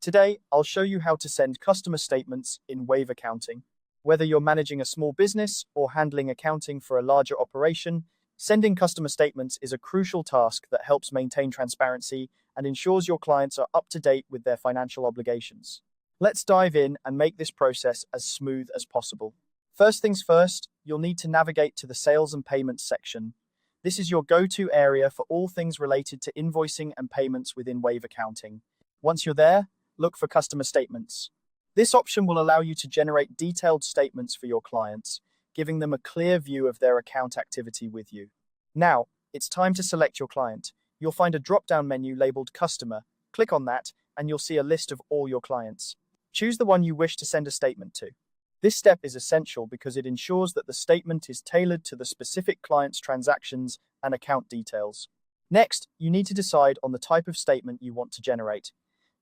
Today, I'll show you how to send customer statements in Wave Accounting. Whether you're managing a small business or handling accounting for a larger operation, sending customer statements is a crucial task that helps maintain transparency and ensures your clients are up to date with their financial obligations. Let's dive in and make this process as smooth as possible. First things first, you'll need to navigate to the Sales and Payments section. This is your go-to area for all things related to invoicing and payments within Wave Accounting. Once you're there, look for Customer Statements. This option will allow you to generate detailed statements for your clients, giving them a clear view of their account activity with you. Now, it's time to select your client. You'll find a drop-down menu labeled Customer. Click on that, and you'll see a list of all your clients. Choose the one you wish to send a statement to. This step is essential because it ensures that the statement is tailored to the specific client's transactions and account details. Next, you need to decide on the type of statement you want to generate.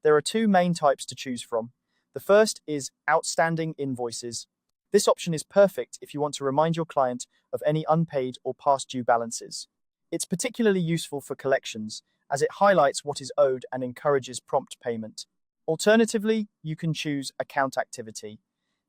There are two main types to choose from. The first is outstanding invoices. This option is perfect if you want to remind your client of any unpaid or past due balances. It's particularly useful for collections, as it highlights what is owed and encourages prompt payment. Alternatively, you can choose account activity.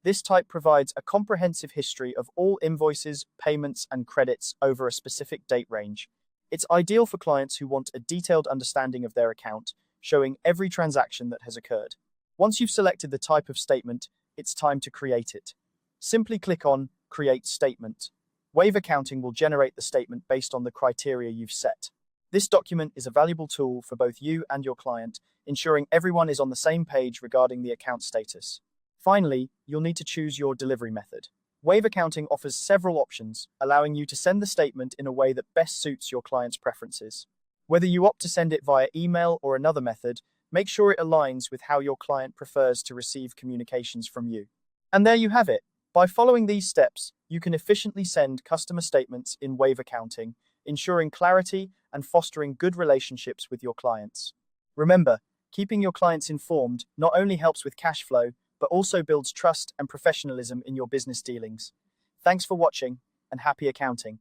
This type provides a comprehensive history of all invoices, payments, and credits over a specific date range. It's ideal for clients who want a detailed understanding of their account, showing every transaction that has occurred. Once you've selected the type of statement, it's time to create it. Simply click on Create Statement. Wave Accounting will generate the statement based on the criteria you've set. This document is a valuable tool for both you and your client, ensuring everyone is on the same page regarding the account status. Finally, you'll need to choose your delivery method. Wave Accounting offers several options, allowing you to send the statement in a way that best suits your client's preferences. Whether you opt to send it via email or another method, make sure it aligns with how your client prefers to receive communications from you. And there you have it. By following these steps, you can efficiently send customer statements in Wave Accounting, ensuring clarity and fostering good relationships with your clients. Remember, keeping your clients informed not only helps with cash flow, but also builds trust and professionalism in your business dealings. Thanks for watching, and happy accounting.